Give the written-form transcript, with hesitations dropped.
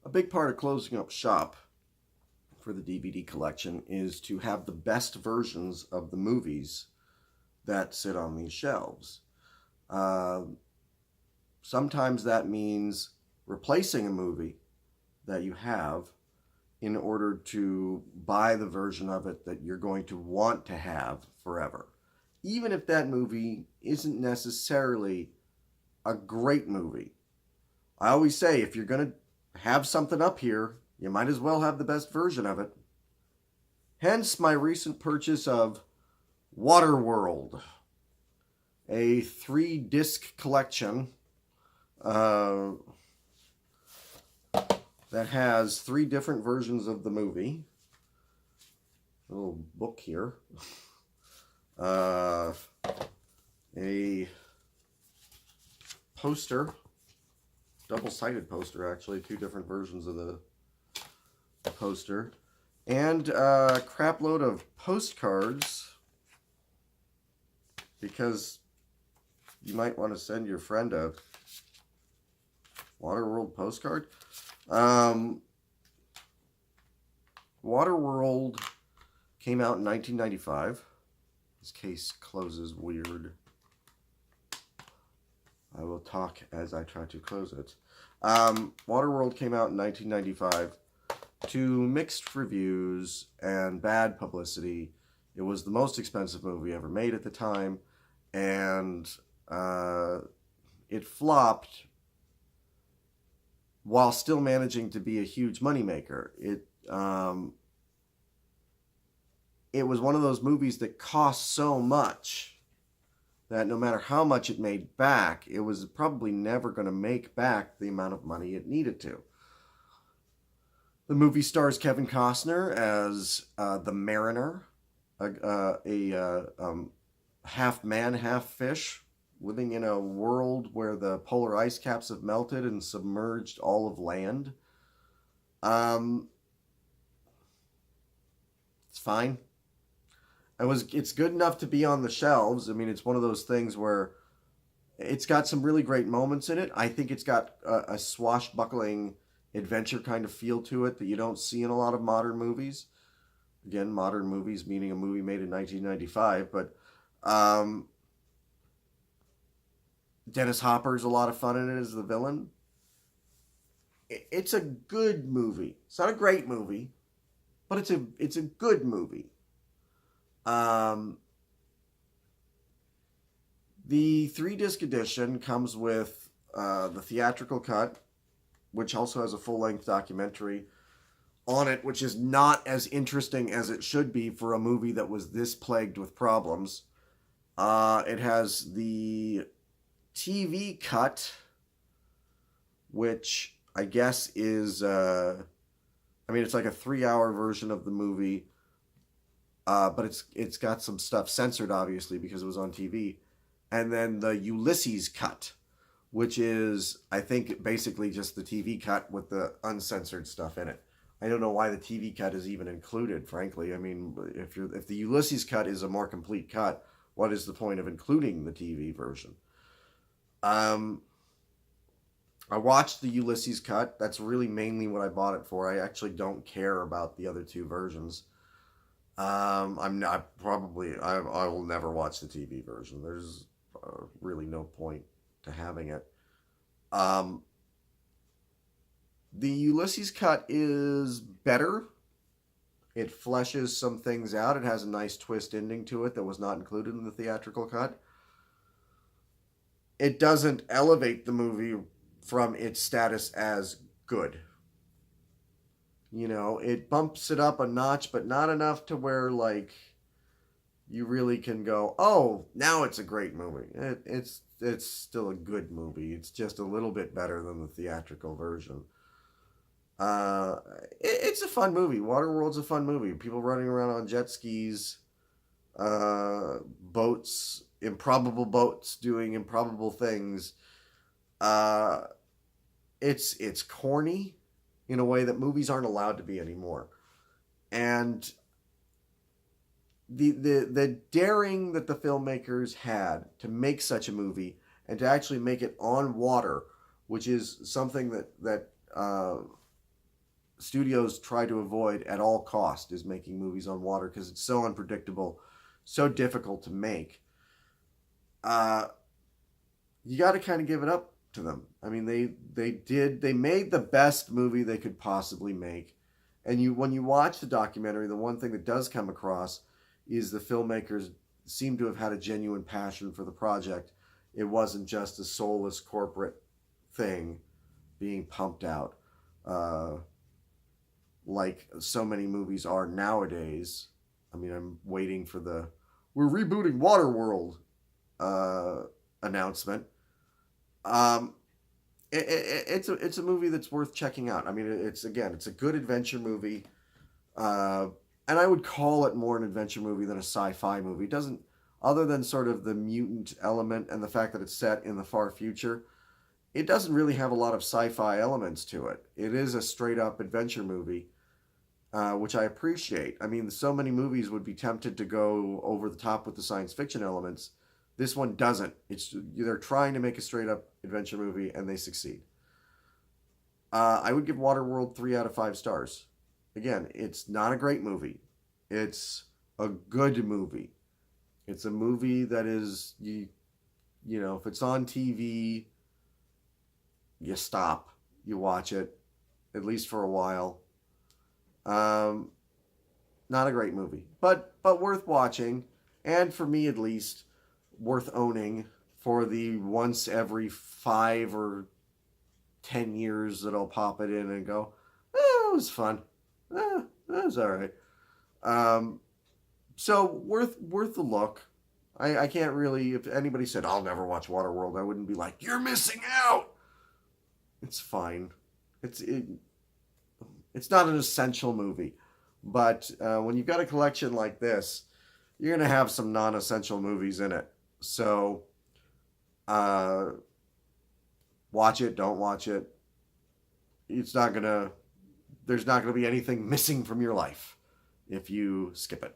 A big part of closing up shop for the DVD collection is to have the best versions of the movies that sit on these shelves. Uh, Sometimes that means replacing a movie that you have in order to buy the version of it that you're going to want to have forever. Even if that movie isn't necessarily a great movie. I always say if you're going to have something up here, you might as well have the best version of it. Hence my recent purchase of Waterworld, a 3-disc collection uh, that has 3 different versions of the movie. A little book here. A poster, double-sided poster actually, 2 different versions of the poster, and a crap load of postcards, because you might want to send your friend a Waterworld postcard. Waterworld came out in 1995. This case closes weird. I will talk as I try to close it. Waterworld came out in 1995 to mixed reviews and bad publicity. It was the most expensive movie ever made at the time, and it flopped while still managing to be a huge moneymaker. It was one of those movies that cost so much that no matter how much it made back, it was probably never going to make back the amount of money it needed to. The movie stars Kevin Costner as the Mariner, a half man, half fish, living in a world where the polar ice caps have melted and submerged all of land. It's fine. It's good enough to be on the shelves. I mean, it's one of those things where it's got some really great moments in it. I think it's got a swashbuckling adventure kind of feel to it that you don't see in a lot of modern movies. Again, modern movies meaning a movie made in 1995, but Dennis Hopper's a lot of fun in it as the villain. It's a good movie. It's not a great movie, but it's a good movie. The 3-disc edition comes with the theatrical cut, which also has a full-length documentary on it, which is not as interesting as it should be for a movie that was this plagued with problems. It has the TV cut, which I guess is, it's like a 3-hour version of the movie, but it's got some stuff censored, obviously, because it was on TV. And then the Ulysses cut, which is, I think, basically just the TV cut with the uncensored stuff in it. I don't know why the TV cut is even included, frankly. I mean, if the Ulysses cut is a more complete cut, what is the point of including the TV version? I watched the Ulysses cut. That's really mainly what I bought it for. I actually don't care about the other 2 versions. I will never watch the TV version. There's really no point to having it. The Ulysses cut is better. It fleshes some things out. It has a nice twist ending to it that was not included in the theatrical cut. It doesn't elevate the movie from its status as good. You know, it bumps it up a notch, but not enough to where, like, you really can go, oh, now it's a great movie. It's still a good movie. It's just a little bit better than the theatrical version. It's a fun movie. Waterworld's a fun movie. People running around on jet skis, boats, improbable boats doing improbable things. It's corny in a way that movies aren't allowed to be anymore. And the daring that the filmmakers had to make such a movie and to actually make it on water, which is something that studios try to avoid at all cost is making movies on water because it's so unpredictable, so difficult to make. Uh, you got to kind of give it up to them. I mean, they made the best movie they could possibly make, and when you watch the documentary, the one thing that does come across is the filmmakers seem to have had a genuine passion for the project. It wasn't just a soulless corporate thing being pumped out, uh, like so many movies are nowadays. I mean, I'm waiting for the we're rebooting Waterworld announcement. Um, it's a movie that's worth checking out. I mean, it's a good adventure movie, uh, and I would call it more an adventure movie than a sci-fi movie. It doesn't, other than sort of the mutant element and the fact that it's set in the far future, it doesn't really have a lot of sci-fi elements to it. It is a straight up adventure movie, which I appreciate. I mean, so many movies would be tempted to go over the top with the science fiction elements. This one doesn't. They're trying to make a straight up adventure movie and they succeed. I would give Waterworld 3 out of 5 stars. Again, it's not a great movie. It's a good movie. It's a movie that is you know, if it's on TV, you stop, you watch it, at least for a while. Um, Not a great movie, but worth watching, and for me at least, worth owning for the once every 5 or 10 years that I'll pop it in and go, oh, it was fun. That was all right. Um, so worth the look. I can't really. If anybody said I'll never watch Waterworld, I wouldn't be like, you're missing out. It's fine. It's not an essential movie, but when you've got a collection like this, you're gonna have some non-essential movies in it. So, uh, watch it. Don't watch it. It's not gonna. There's not gonna be anything missing from your life if you skip it.